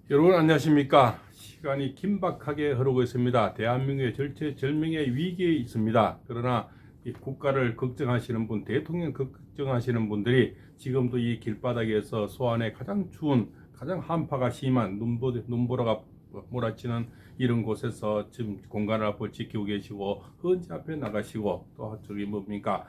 여러분 안녕하십니까? 시간이 긴박하게 흐르고 있습니다. 대한민국의 절체절명의 위기에 있습니다. 그러나 이 국가를 걱정하시는 분, 대통령 걱정하시는 분들이 지금도 이 길바닥에서 소환에 가장 추운, 가장 한파가 심한 눈보라가 몰아치는 이런 곳에서 지금 공간을 앞을 지키고 계시고 헌재 앞에 나가시고 또 저기 뭡니까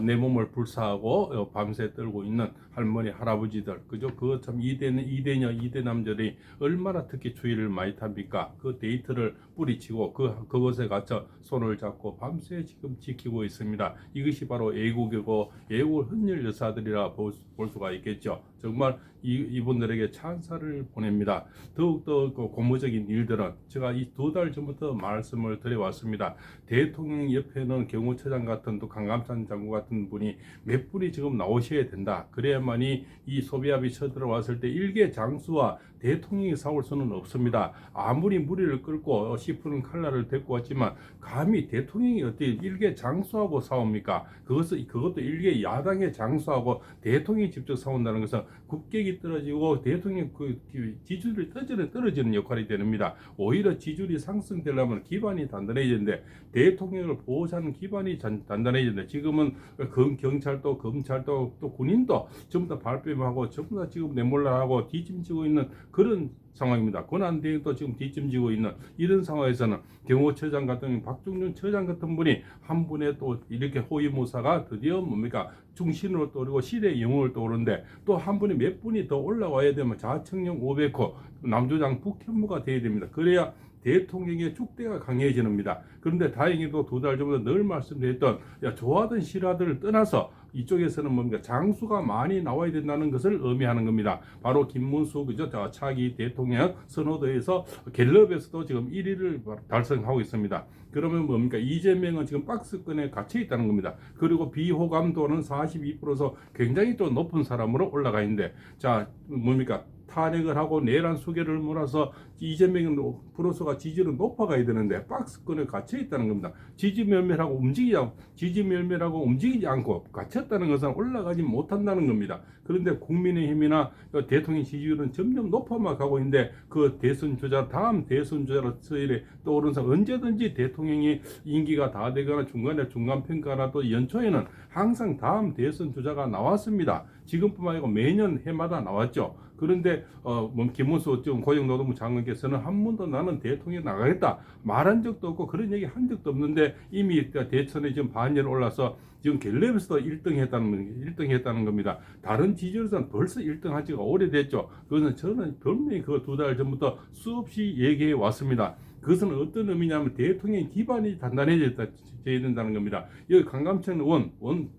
내 몸을 불사하고 밤새 떨고 있는 할머니 할아버지들 그저 그 참 이대녀 이대남들이 얼마나 특히 추위를 많이 탑니까? 그 데이트를 뿌리치고 그것에 갇혀 손을 잡고 밤새 지금 지키고 있습니다. 이것이 바로 애국이고 애국을 흔들 여사들이라 볼 수가 있겠죠. 정말 이분들에게 찬사를 보냅니다. 더욱더 그 고무적인 일들은 제가 이 2달 전부터 말씀을 드려왔습니다. 대통령 옆에는 경호처장 같은 또 강감찬 장군 같은 분이 몇 분이 지금 나오셔야 된다. 그래야만이 이 소비압이 쳐들어왔을 때 일개 장수와 대통령이 싸울 수는 없습니다. 아무리 무리를 끌고 시푸른 칼날을 데리고 왔지만 감히 대통령이 어떻게 일개 장수하고 싸웁니까? 그것도 일개 야당의 장수하고 대통령이 직접 싸운다는 것은 국격이 떨어지고 대통령 지지율이 떨어지는 역할이 됩니다. 오히려 지지율이 상승되려면 기반이 단단해지는데 대통령을 보호하는 기반이 단단해지는데 지금은 경찰도 검찰도 또 군인도 전부 다 발뺌하고 전부 다 지금 내몰라하고 뒤짐지고 있는 그런 상황입니다. 권한대행도 지금 뒷짐지고 있는 이런 상황에서는 경호처장 같은 박종준 처장 같은 분이 한 분의 또 이렇게 호위무사가 드디어 뭡니까 중신으로 떠오르고 시대의 영웅을 떠오르는데 또 한 분이 몇 분이 더 올라와야 되면 자청령 500호 남조장 북현무가 돼야 됩니다. 그래야 대통령의 축대가 강해지는니다. 그런데 다행히도 2달 전부터 늘 말씀드렸던 좋아하든 싫어하든을 떠나서 이쪽에서는 뭡니까 장수가 많이 나와야 된다는 것을 의미하는 겁니다. 바로 김문수 그죠 차기 대통령 선호도에서 갤럽에서도 지금 1위를 달성하고 있습니다. 그러면 뭡니까 이재명은 지금 박스권에 갇혀 있다는 겁니다. 그리고 비호감도는 42%서 굉장히 또 높은 사람으로 올라가 있는데 자 뭡니까 탄핵을 하고 내란 수계를 몰아서 이재명 프로스가 지지율은 높아가야 되는데 박스권에 갇혀 있다는 겁니다. 지지 멸멸하고 움직이지 않고 갇혔다는 것은 올라가지 못한다는 겁니다. 그런데 국민의힘이나 대통령 지지율은 점점 높아만 가고 있는데 그 대선 주자 다음 대선 주자로서 떠오르는 사람 언제든지 대통령이 임기가 다 되거나 중간 평가나 또 연초에는 항상 다음 대선 주자가 나왔습니다. 지금뿐만 아니고 매년 해마다 나왔죠. 그런데 김문수 고용노동부 장관께서는 한 번도 나는 대통령 나가겠다 말한 적도 없고 그런 얘기 한 적도 없는데 이미 대선에 지금 반열 올라서 지금 갤럽에서도 1등 했다는 겁니다. 다른 지지율에서는 벌써 1등 한 지가 오래됐죠. 그것은 저는 분명히 그 2달 전부터 수없이 얘기해 왔습니다. 그것은 어떤 의미냐면 대통령의 기반이 단단해져야 된다는 겁니다. 여기 강감찬 1,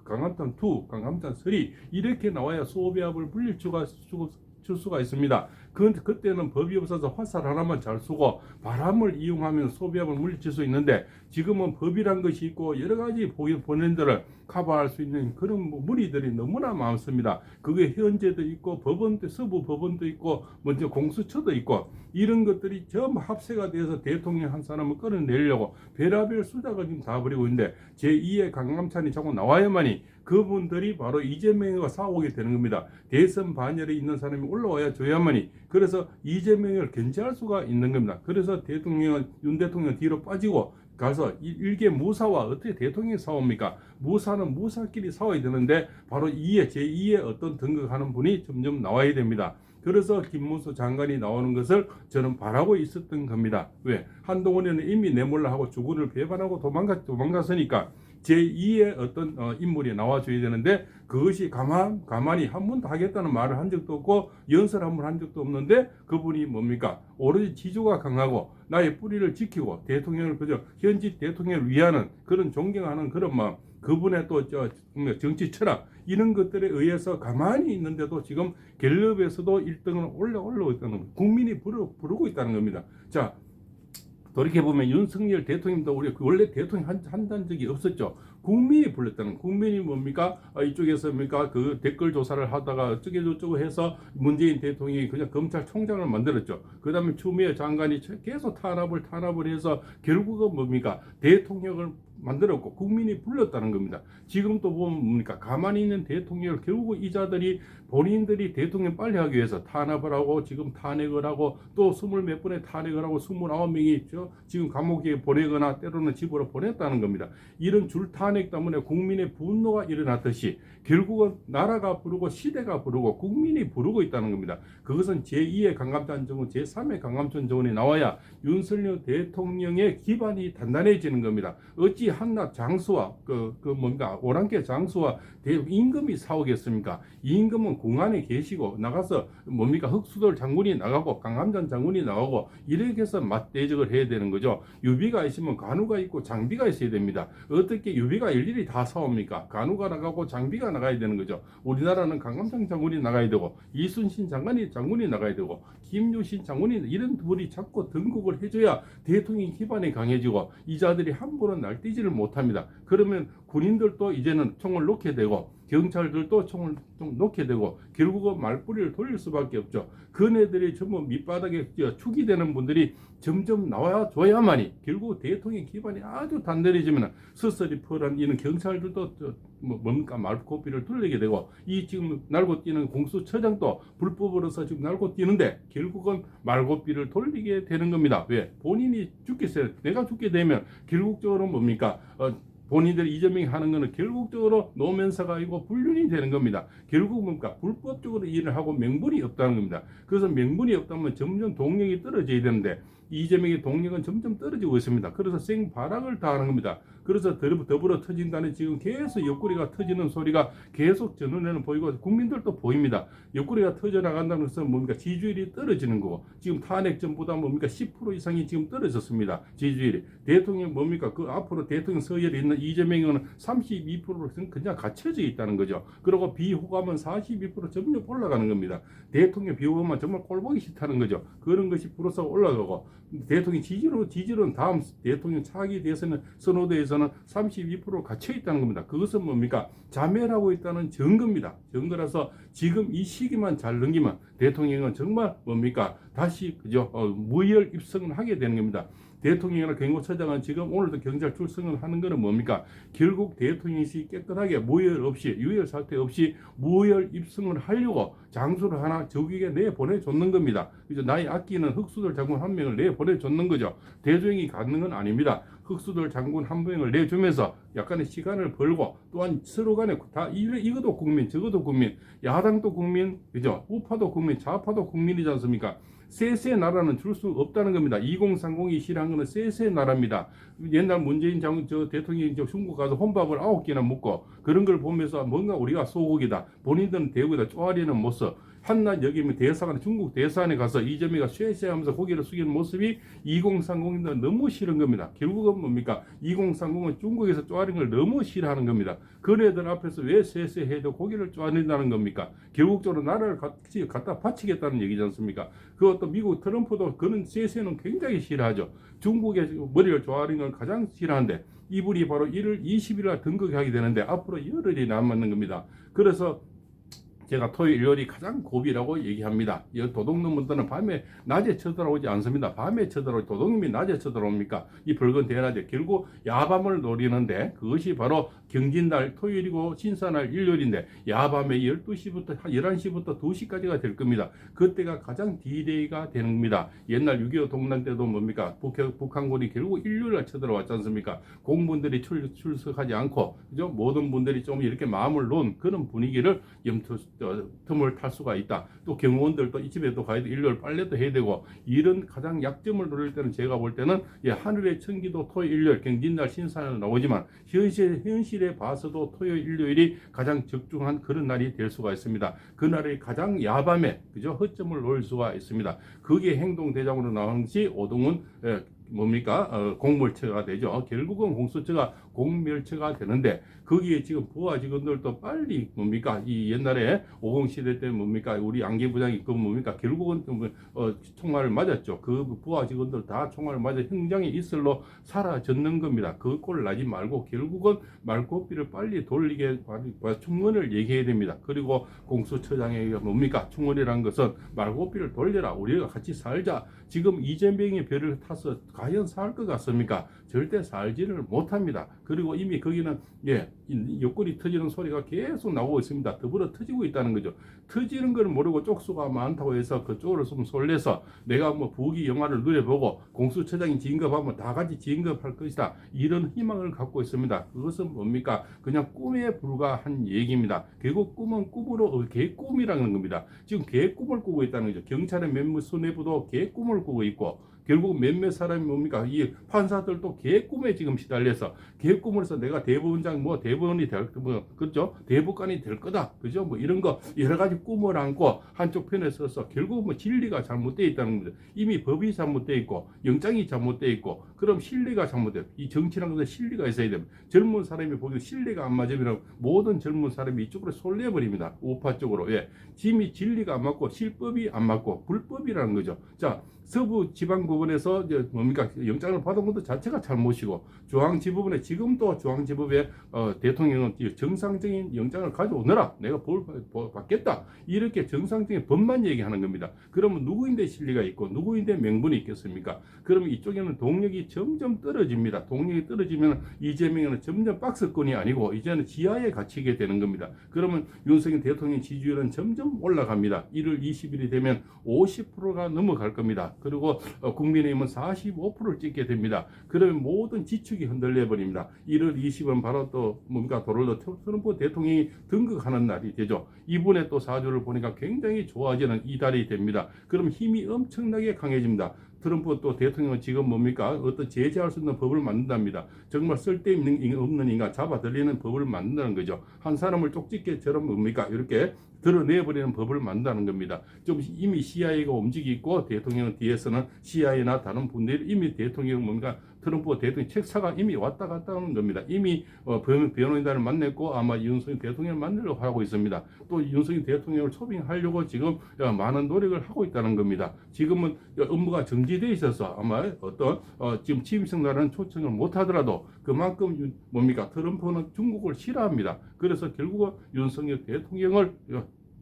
강감찬 2, 강감찬 3 이렇게 나와야 소비압을 물릴 수가 있습니다. 그때는 법이 없어서 화살 하나만 잘 쓰고 바람을 이용하면 소비압을 물리칠 수 있는데 지금은 법이란 것이 있고 여러 가지 본인들을 커버할 수 있는 그런 무리들이 너무나 많습니다. 그게 현재도 있고 법원도 서부 법원도 있고 먼저 공수처도 있고 이런 것들이 전부 합세가 돼서 대통령 한 사람을 끌어내려고 별의별 수작을 지금 다 벌이고 있는데 제2의 강감찬이 자꾸 나와야만이 그분들이 바로 이재명과 싸우게 되는 겁니다. 대선 반열에 있는 사람이 올라와야 줘야만이 그래서 이재명을 견제할 수가 있는 겁니다. 그래서 윤 대통령 뒤로 빠지고 가서 일개 무사와 어떻게 대통령이 싸웁니까? 무사는 무사끼리 싸워야 되는데 바로 제2의 어떤 등극하는 분이 점점 나와야 됩니다. 그래서 김문수 장관이 나오는 것을 저는 바라고 있었던 겁니다. 왜? 한동훈에는 이미 내몰라 하고 주군을 배반하고 도망갔으니까 제2의 어떤 인물이 나와줘야 되는데 그것이 가만히 한 번도 하겠다는 말을 한 적도 없고 연설 한 번 한 적도 없는데 그분이 뭡니까? 오로지 지조가 강하고 나의 뿌리를 지키고 대통령을 그저 현직 대통령을 위하는 그런 존경하는 그런 마음 그분의 또 정치 철학 이런 것들에 의해서 가만히 있는데도 지금 갤럽에서도 1등을 올라오고 있다는 겁니다. 국민이 부르고 있다는 겁니다. 자 돌이켜보면 윤석열 대통령도 우리 원래 대통령 한단 적이 없었죠. 국민이 불렀다는 국민이 뭡니까? 이쪽에서 뭡니까? 그 댓글 조사를 하다가 어쩌고 해서 문재인 대통령이 그냥 검찰총장을 만들었죠. 그 다음에 추미애 장관이 계속 탄압을 해서 결국은 뭡니까? 대통령을 만들었고 국민이 불렀다는 겁니다. 지금 또 보면 뭡니까? 가만히 있는 대통령을 결국 이자들이 본인들이 대통령 빨리 하기 위해서 탄압을 하고 지금 탄핵을 하고 또 20몇 번의 탄핵을 하고 29명이 있죠. 지금 감옥에 보내거나 때로는 집으로 보냈다는 겁니다. 이런 줄 탄핵 때문에 국민의 분노가 일어났듯이 결국은 나라가 부르고 시대가 부르고 국민이 부르고 있다는 겁니다. 그것은 제2의 강감찬 정원, 제3의 강감찬 정원이 나와야 윤석열 대통령의 기반이 단단해지는 겁니다. 어찌 한낱 장수와 뭔가 오랑캐 장수와 임금이 싸우겠습니까? 임금은 궁안에 계시고 나가서 뭡니까 흑수돌 장군이 나가고 강감찬 장군이 나가고 이렇게 해서 맞대적을 해야 되는 거죠. 유비가 있으면 간우가 있고 장비가 있어야 됩니다. 어떻게 유비가 일일이 다 싸웁니까? 간우가 나가고 장비가 나가야 되는 거죠. 우리나라는 강감찬 장군이 나가야 되고 이순신 장군이 나가야 되고 김유신 장군이 이런 분이 자꾸 등극을 해줘야 대통령 기반이 강해지고 이자들이 함부로 날뛰지를 못합니다. 그러면 군인들도 이제는 총을 놓게 되고 경찰들도 총을 좀 놓게 되고 결국은 말뿌리를 돌릴 수밖에 없죠. 그네들이 전부 밑바닥에 축이 되는 분들이 점점 나와줘야만이 결국 대통령 기반이 아주 단단해지면 스스리 펄한 이런 경찰들도 뭡니까 말고삐를 돌리게 되고 이 지금 날고 뛰는 공수처장도 불법으로서 지금 날고 뛰는데 결국은 말고삐를 돌리게 되는 겁니다. 왜? 본인이 죽겠어요. 내가 죽게 되면 결국적으로 뭡니까? 본인들이 이재명이 하는 것은 결국적으로 노면서가 아니고 불륜이 되는 겁니다. 결국 뭡니까? 불법적으로 일을 하고 명분이 없다는 겁니다. 그래서 명분이 없다면 점점 동력이 떨어져야 되는데 이재명의 동력은 점점 떨어지고 있습니다. 그래서 생발악을 다하는 겁니다. 그래서 더불어 터진다는 지금 계속 옆구리가 터지는 소리가 계속 전원에는 보이고 국민들도 보입니다. 옆구리가 터져나간다는 것은 뭡니까? 지지율이 떨어지는 거고 지금 탄핵 전보다 뭡니까? 10% 이상이 지금 떨어졌습니다. 지지율이. 대통령 뭡니까? 그 앞으로 대통령 서열에 있는 이재명은 32%는 그냥 갇혀져 있다는 거죠. 그리고 비호감은 42% 점점 올라가는 겁니다. 대통령 비호감은 정말 꼴보기 싫다는 거죠. 그런 것이 불어서 올라가고 대통령 지지율은 다음 대통령 차기 대선 선호도에서는 32% 갇혀 있다는 겁니다. 그것은 뭡니까? 자멸하고 있다는 증거입니다. 증거라서 지금 이 시기만 잘 넘기면 대통령은 정말 뭡니까? 다시 그죠? 무혈 입성을 하게 되는 겁니다. 대통령이나 경호처장은 지금 오늘도 경찰 출석을 하는 것은 뭡니까? 결국 대통령이 깨끗하게 무혈 없이 유혈 사태 없이 무혈 입성을 하려고 장수를 하나 적에게 내보내줬는 겁니다. 그래서 나의 아끼는 흑수돌 장군 한 명을 내보내줬는 거죠. 대조행이 가는 건 아닙니다. 흑수돌 장군 한 명을 내주면서 약간의 시간을 벌고 또한 서로 간에 다 이것도 국민 저것도 국민 야당도 국민 그죠? 우파도 국민 좌파도 국민이지 않습니까? 쎄쎄 나라는 줄 수 없다는 겁니다. 2030이 실한 것은 쎄쎄 나라입니다. 옛날 문재인 대통령이 중국 가서 혼밥을 9끼나 먹고 그런 걸 보면서 뭔가 우리가 소국이다. 본인들은 대국이다. 쪼아리는 모습. 한낱 여기면 대사관 중국 대사관에 가서 이재명이가 쇠쇠하면서 고개를 숙이는 모습이 2030인들 너무 싫은 겁니다. 결국은 뭡니까? 2030은 중국에서 쪼아리는 걸 너무 싫어하는 겁니다. 그네들 앞에서 왜 쇠쇠해도 고개를 쪼아린다는 겁니까? 결국적으로 나라를 같이 갖다 바치겠다는 얘기지 않습니까? 그것도 미국 트럼프도 그런 쇠쇠는 굉장히 싫어하죠. 중국의 머리를 쪼아리는 걸 가장 싫어하는데 이분이 바로 1월 20일 날 등극하게 되는데 앞으로 열흘이 남았는 겁니다. 그래서 제가 토요일, 일요일이 가장 고비라고 얘기합니다. 이 도둑놈들은 밤에 낮에 쳐들어오지 않습니다. 밤에 쳐들어오지 도둑님이 낮에 쳐들어옵니까? 이 붉은 대낮에 결국 야밤을 노리는데 그것이 바로 경진날 토요일이고 신사날 일요일인데 야밤에 12시부터 11시부터 2시까지가 될 겁니다. 그때가 가장 디데이가 되는 겁니다. 옛날 6.25 동란 때도 뭡니까? 북한군이 결국 일요일날 쳐들어왔지 않습니까? 공무원들이 출석하지 않고 그죠? 모든 분들이 좀 이렇게 마음을 놓은 그런 분위기를 틈을 탈 수가 있다. 또 경호원들도 이 집에도 가야 돼. 일요일 빨래도 해야 되고 이런 가장 약점을 노릴 때는 제가 볼 때는 하늘의 천기도 토요일, 일요일 경진날 신사날 나오지만 현실에 봐서도 토요일, 일요일이 가장 적중한 그런 날이 될 수가 있습니다. 그날의 가장 야밤에 그죠? 허점을 놓을 수가 있습니다. 그게 행동대장으로 나오는 것이 오동훈 뭡니까? 공물처가 되죠. 결국은 공수처가 공멸처가 되는데 거기에 지금 부하 직원들도 빨리 뭡니까? 이 옛날에 50시대 때 뭡니까? 우리 안개부장이 그 뭡니까? 결국은 총알을 맞았죠. 그 부하 직원들 다 총알을 맞아 현장에 있을로 사라졌는 겁니다. 그 꼴 나지 말고 결국은 말고삐를 빨리 돌리게 충원을 얘기해야 됩니다. 그리고 공수처장에게 뭡니까? 충원이라는 것은 말고삐를 돌려라. 우리가 같이 살자. 지금 이재명의 배를 타서 과연 살 것 같습니까? 절대 살지를 못합니다. 그리고 이미 거기는 옆구리 터지는 소리가 계속 나오고 있습니다. 더불어 터지고 있다는 거죠. 터지는 걸 모르고 쪽수가 많다고 해서 그쪽으로 좀 쏠려서 내가 뭐 부귀 영화를 누려보고 공수처장이 진급하면 다 같이 진급할 것이다, 이런 희망을 갖고 있습니다. 그것은 뭡니까? 그냥 꿈에 불과한 얘기입니다. 결국 꿈은 꿈으로 개꿈이라는 겁니다. 지금 개꿈을 꾸고 있다는 거죠. 경찰의 몇몇 수뇌부도 개꿈을 꾸고 있고, 결국 몇몇 사람이 뭡니까? 이 판사들도 개꿈에 지금 시달려서 개꿈을 해서 내가 대법원장 대법원이 될 그죠? 대법관이 될 거다, 그죠? 이런 거 여러 가지 꿈을 안고 한쪽 편에 서서 결국 진리가 잘못되어 있다는 겁니다. 이미 법이 잘못되어 있고 영장이 잘못되어 있고, 그럼 신뢰가 잘못돼요. 이 정치라는 것은 신뢰가 있어야 됩니다. 젊은 사람이 보기에 신뢰가 안 맞으면 모든 젊은 사람이 이쪽으로 쏠려버립니다. 우파 쪽으로. 이미 진리가 안 맞고 실법이 안 맞고 불법이라는 거죠. 자, 서부지방법원에서 뭡니까? 영장을 받은 것도 자체가 잘못이고, 중앙지법원에 지금도 중앙지법에 대통령은 정상적인 영장을 가져오너라, 내가 받겠다, 이렇게 정상적인 법만 얘기하는 겁니다. 그러면 누구인데 실리가 있고 누구인데 명분이 있겠습니까? 그러면 이쪽에는 동력이 점점 떨어집니다. 동력이 떨어지면 이재명은 점점 박스권이 아니고 이제는 지하에 갇히게 되는 겁니다. 그러면 윤석열 대통령 지지율은 점점 올라갑니다. 1월 20일이 되면 50%가 넘어갈 겁니다. 그리고 국민의힘은 45%를 찍게 됩니다. 그러면 모든 지축이 흔들려 버립니다. 1월 20일 바로 또 뭔가 도널드 트럼프 대통령이 등극하는 날이 되죠. 이번에 또 사주를 보니까 굉장히 좋아지는 이달이 됩니다. 그럼 힘이 엄청나게 강해집니다. 트럼프 또 대통령은 지금 뭡니까? 어떤 제재할 수 있는 법을 만든답니다. 정말 쓸데없는 인간 잡아들이는 법을 만든다는 거죠. 한 사람을 쪽집게처럼 뭡니까? 이렇게 드러내버리는 법을 만든다는 겁니다. 좀 이미 CIA가 움직이고 대통령 뒤에서는 CIA나 다른 분들이 이미 대통령 뭔가 트럼프 대통령 책사가 이미 왔다 갔다 하는 겁니다. 이미 변호인단을 만났고 아마 윤석열 대통령을 만나려고 하고 있습니다. 또 윤석열 대통령을 초빙하려고 지금 많은 노력을 하고 있다는 겁니다. 지금은 업무가 정지되어 있어서 아마 어떤 지금 취임식 날은 초청을 못하더라도 그만큼 뭡니까? 트럼프는 중국을 싫어합니다. 그래서 결국은 윤석열 대통령을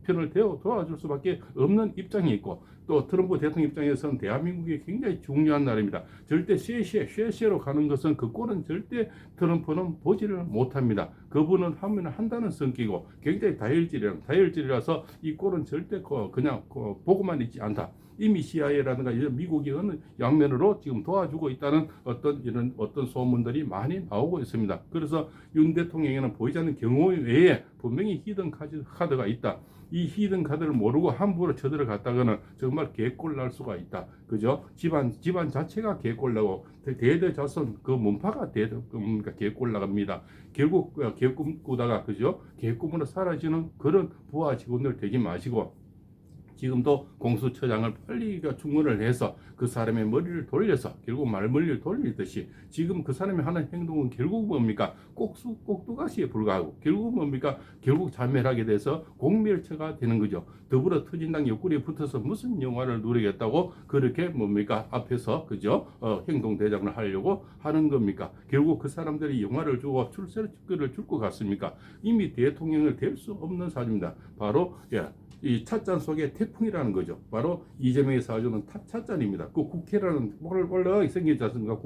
편을 도와줄 수밖에 없는 입장이 있고, 또 트럼프 대통령 입장에서는 대한민국이 굉장히 중요한 나라입니다. 절대 쉐쉐로 가는 것은 그 꼴은 절대 트럼프는 보지를 못합니다. 그분은 하면 한다는 성격이고 굉장히 다혈질이라서 이 꼴은 절대 그냥 보고만 있지 않다. 이미 CIA라든가 미국이 어느 양면으로 지금 도와주고 있다는 어떤 소문들이 많이 나오고 있습니다. 그래서 윤 대통령에는 보이지 않는 경우 외에 분명히 히든 카드가 있다. 이 히든 카드를 모르고 함부로 쳐들어갔다가는 정말 개꼴 날 수가 있다. 그죠? 집안 자체가 개꼴 나고 대대자손 그 문파가 개꼴 나갑니다. 결국 개꿈 꾸다가 그죠? 개꿈으로 사라지는 그런 부하 직원들 되지 마시고, 지금도 공수처장을 빨리 충원을 해서 그 사람의 머리를 돌려서 결국 말머리를 돌리듯이 지금 그 사람이 하는 행동은 결국 뭡니까? 꼭두가시에 불과하고 결국 뭡니까? 결국 자멸하게 돼서 공멸처가 되는 거죠. 더불어 터진당 옆구리에 붙어서 무슨 영화를 누리겠다고 그렇게 뭡니까? 앞에서 그죠? 행동 대장을 하려고 하는 겁니까? 결국 그 사람들이 영화를 주고 출세를 줄 것 같습니까? 이미 대통령을 될 수 없는 사주입니다. 바로 이 찻잔 속에 태풍이라는 거죠. 바로 이재명의 사주는 찻잔입니다. 그 국회라는 볼록 생기지 않습니까?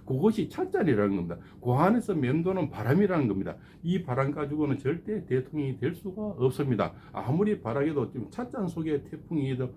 그것이 찻잔이라는 겁니다. 그 안에서 맴도는 바람이라는 겁니다. 이 바람 가지고는 절대 대통령이 될 수가 없습니다. 아무리 바라게도 지금 찻잔 속에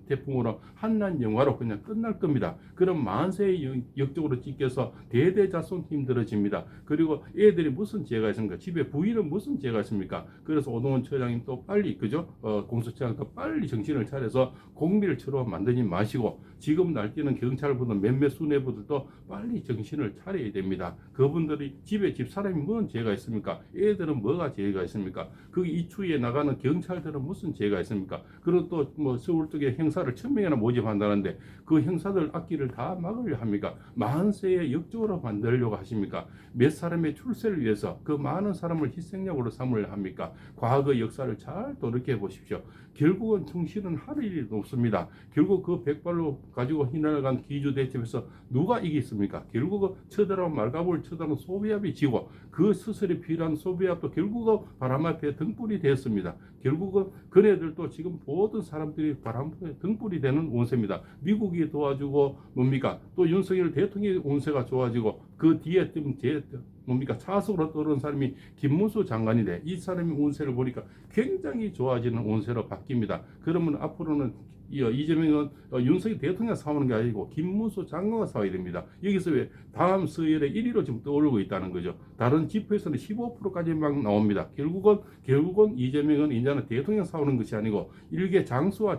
태풍으로 한난 영화로 그냥 끝날 겁니다. 그럼 만세의 역적으로 찍혀서 대대자손 힘들어집니다. 그리고 애들이 무슨 죄가 있습니까? 집에 부인은 무슨 죄가 있습니까? 그래서 오동훈 처장님 또 빨리 그죠? 공수처 더 빨리 정신을 차려서 공밀처럼 만들지 마시고, 지금 날뛰는 경찰부들 몇몇 수뇌부들도 빨리 정신을 차려야 됩니다. 그분들이 집에 집사람이 무슨 죄가 있습니까? 애들은 뭐가 죄가 있습니까? 그 이추에 나가는 경찰들은 무슨 죄가 있습니까? 그리고 또 서울 쪽에 형사를 1000명이나 모집한다는데 그 형사들 악기를 다 막으려 합니까? 만세의 역적으로 만들려고 하십니까? 몇 사람의 출세를 위해서 그 많은 사람을 희생력으로 삼으려 합니까? 과거 역사를 잘 돌이켜 보십시오. 결국은 정신은 할 일이 없습니다. 결국 그 백발로 가지고 희날간 기주 대첩에서 누가 이겼습니까? 결국은 쳐들어온 말가부를 쳐들어온 소비압이 지고 그 수술이 필요한 소비압도 결국은 바람 앞에 등불이 되었습니다. 결국은 그네들도 지금 모든 사람들이 바람 앞에 등불이 되는 운세입니다. 미국이 도와주고 뭡니까? 또 윤석열 대통령의 운세가 좋아지고 그 뒤에 좀 뭡니까? 차석으로 떠오르는 사람이 김문수 장관인데 이 사람의 운세를 보니까 굉장히 좋아지는 운세로 바뀝니다. 그러면 앞으로는 이재명은 윤석열 대통령 싸우는 게 아니고 김문수 장관과 싸워야 됩니다. 여기서 왜 다음 서열에 1위로 지금 떠오르고 있다는 거죠. 다른 지표에서는 15%까지 막 나옵니다. 결국은 이재명은 이제는 대통령 싸우는 것이 아니고 일개 장수와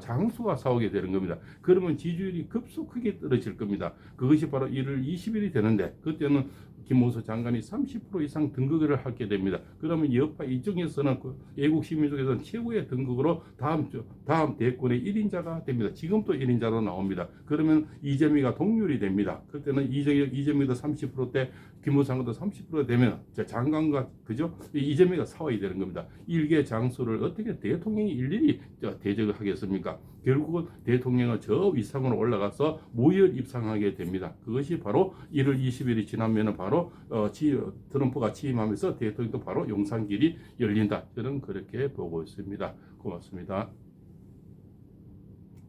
싸우게 되는 겁니다. 그러면 지지율이 급속하게 떨어질 겁니다. 그것이 바로 1월 20일이 되는데 그때는 김문수 장관이 30% 이상 등극을 하게 됩니다. 그러면 여파 이쪽에서는 그 애국 시민 쪽에서는 최고의 등극으로 다음 대권의 1인자가 됩니다. 지금도 1인자로 나옵니다. 그러면 이재명이가 동률이 됩니다. 그때는 이재명도 30%대 김문수 장관도 30% 되면 장관과 그죠? 이재명이가 싸워야 되는 겁니다. 일개 장수를 어떻게 대통령이 일일이 대적을 하겠습니까? 결국은 대통령은 저 위상으로 올라가서 모혈 입상하게 됩니다. 그것이 바로 1월 20일이 지나면 바로 트럼프가 취임하면서 대통령도 바로 용산길이 열린다. 저는 그렇게 보고 있습니다. 고맙습니다.